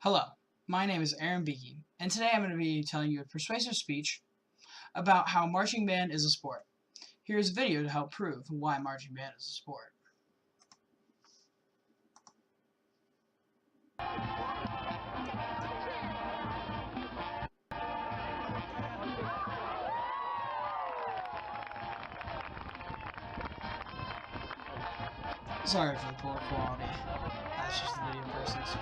Hello, my name is Aaron Beakey, and today I'm going to be telling you a persuasive speech about how marching band is a sport. Here's a video to help prove why marching band is a sport. Sorry for the poor quality. That's just the video person's.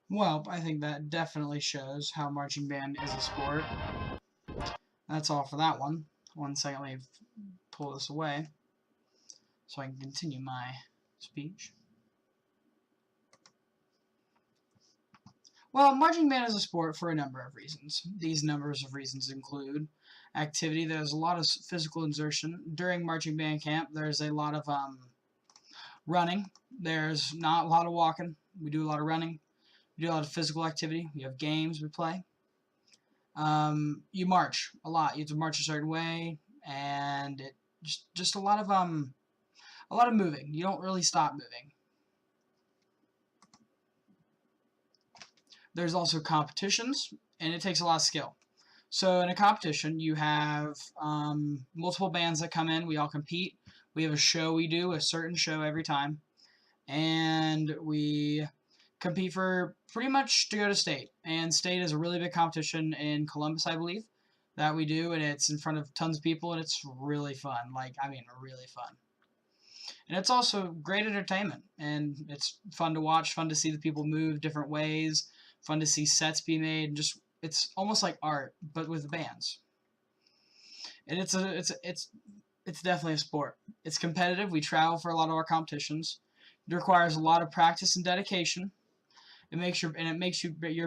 Well, I think that definitely shows how marching band is a sport. That's all for that one. One second, let me pull this away so I can continue my speech. Well, marching band is a sport for a number of reasons. These numbers of reasons include activity. There's a lot of physical exertion. During marching band camp, there's a lot of running. There's not a lot of walking. We do a lot of running. We do a lot of physical activity. We have games we play. You march a lot. You have to march a certain way, and it just a lot of moving. You don't really stop moving. There's also competitions, and it takes a lot of skill. So in a competition, you have multiple bands that come in. We all compete. We have a show we do, a certain show every time. And we compete for pretty much to go to state. And state is a really big competition in Columbus, I believe, that we do. And it's in front of tons of people, and it's really fun. Really fun. And it's also great entertainment. And it's fun to watch, fun to see the people move different ways, fun to see sets be made. Just it's almost like art, but with bands. And it's definitely a sport. It's competitive. We travel for a lot of our competitions. It requires a lot of practice and dedication. It makes your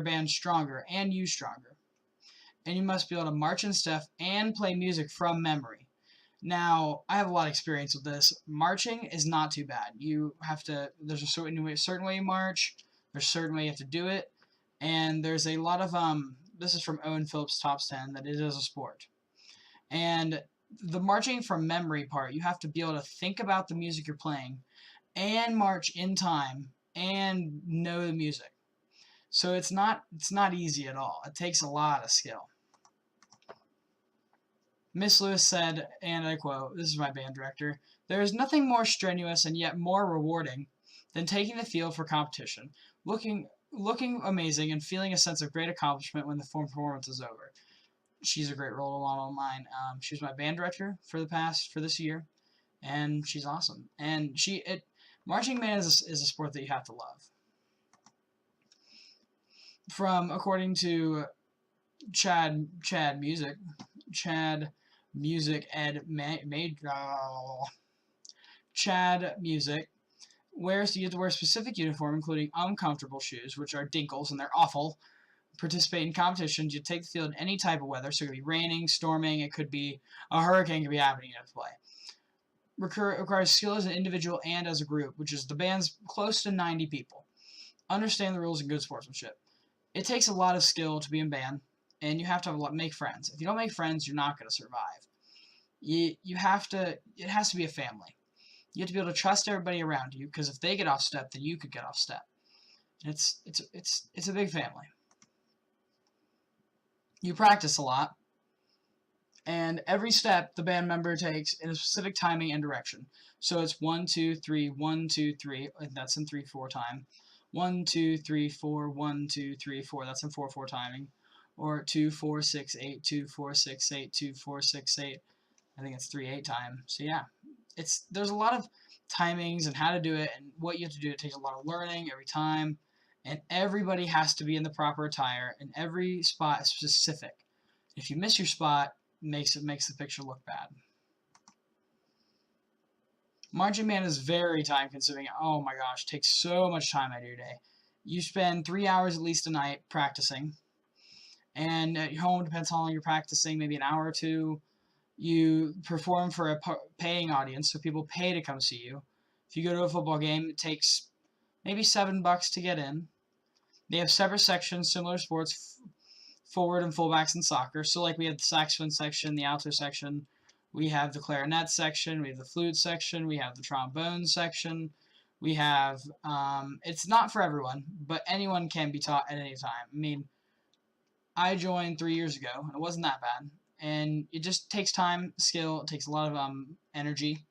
band stronger and you stronger. And you must be able to march in step and play music from memory. Now, I have a lot of experience with this. Marching is not too bad. There's a certain way you march. There's a certain way you have to do it. And there's a lot of, this is from Owen Phillips' Top 10, that it is a sport. And the marching from memory part, you have to be able to think about the music you're playing and march in time and know the music. So it's not easy at all. It takes a lot of skill. Miss Lewis said, and I quote, this is my band director, "There is nothing more strenuous and yet more rewarding than taking the field for competition, looking amazing and feeling a sense of great accomplishment when the performance is over." She's a great role model of mine. She was my band director for this year, and she's awesome. And marching band is a sport that you have to love. According to Chad Music Ed Chad Music, you have to wear a specific uniform, including uncomfortable shoes, which are dinkles, and they're awful. Participate in competitions. You take the field in any type of weather, so it could be raining, storming, it could be a hurricane could be happening, you have to play. Requires skill as an individual and as a group, which is the band's close to 90 people. Understand the rules and good sportsmanship. It takes a lot of skill to be in band, and you have to make friends. If you don't make friends, you're not going to survive. It has to be a family. You have to be able to trust everybody around you, because if they get off step, then you could get off step. It's a big family. You practice a lot, and every step the band member takes in a specific timing and direction. So it's 1, 2, 3, 1, 2, 3, and that's in 3/4 time. 1, 2, 3, 4, 1, 2, 3, 4, that's in 4/4 timing. Or 2, 4, 6, 8, 2, 4, 6, 8, 2, 4, 6, 8. I think it's 3/8 time. So yeah, there's a lot of timings and how to do it and what you have to do. It takes a lot of learning every time, and everybody has to be in the proper attire, and every spot is specific. If you miss your spot, it makes the picture look bad. Marching band is very time consuming. Oh my gosh, it takes so much time out of your day. You spend 3 hours at least a night practicing, and at home, depends how long you're practicing, maybe an hour or two. You perform for a paying audience, so people pay to come see you. If you go to a football game, it takes maybe $7 to get in. They have separate sections, similar sports, forward and fullbacks in soccer. So like we have the saxophone section, the alto section, we have the clarinet section, we have the flute section, we have the trombone section. We have, it's not for everyone, but anyone can be taught at any time. I mean, I joined 3 years ago, and it wasn't that bad. And it just takes time, skill, it takes a lot of energy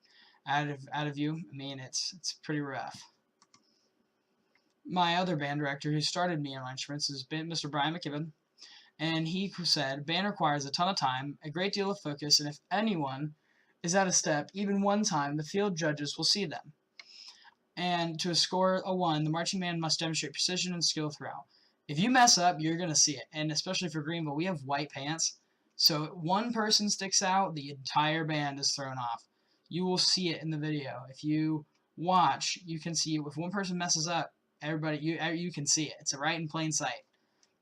out of you. I mean, it's pretty rough. My other band director who started me on my instruments has been Mr. Brian McKibben, and he said, band requires a ton of time, a great deal of focus, and if anyone is out of step, even one time, the field judges will see them. And to score a 1, the marching band must demonstrate precision and skill throughout. If you mess up, you're going to see it. And especially for Greenville, we have white pants. So one person sticks out, the entire band is thrown off. You will see it in the video. If you watch, you can see if one person messes up, everybody, you can see it. It's right in plain sight.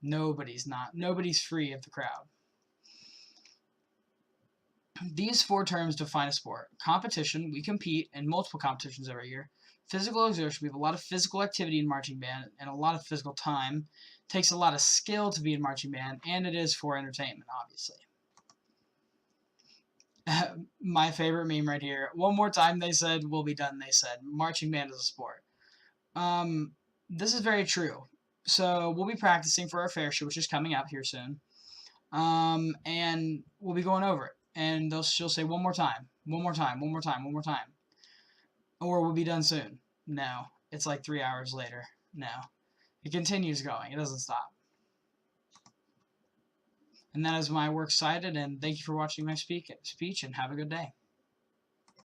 Nobody's free of the crowd. These 4 terms define a sport. Competition, we compete in multiple competitions every year. Physical exertion, we have a lot of physical activity in marching band and a lot of physical time. It takes a lot of skill to be in marching band, and it is for entertainment, obviously. My favorite meme right here. One more time, they said, we'll be done, they said. Marching band is a sport. This is very true. So we'll be practicing for our fair show, which is coming up here soon. And we'll be going over it. And she'll say, one more time, one more time, one more time, one more time. Or we'll be done soon. No. It's like 3 hours later. No. It continues going. It doesn't stop. And that is my works cited, and thank you for watching my speech, and have a good day.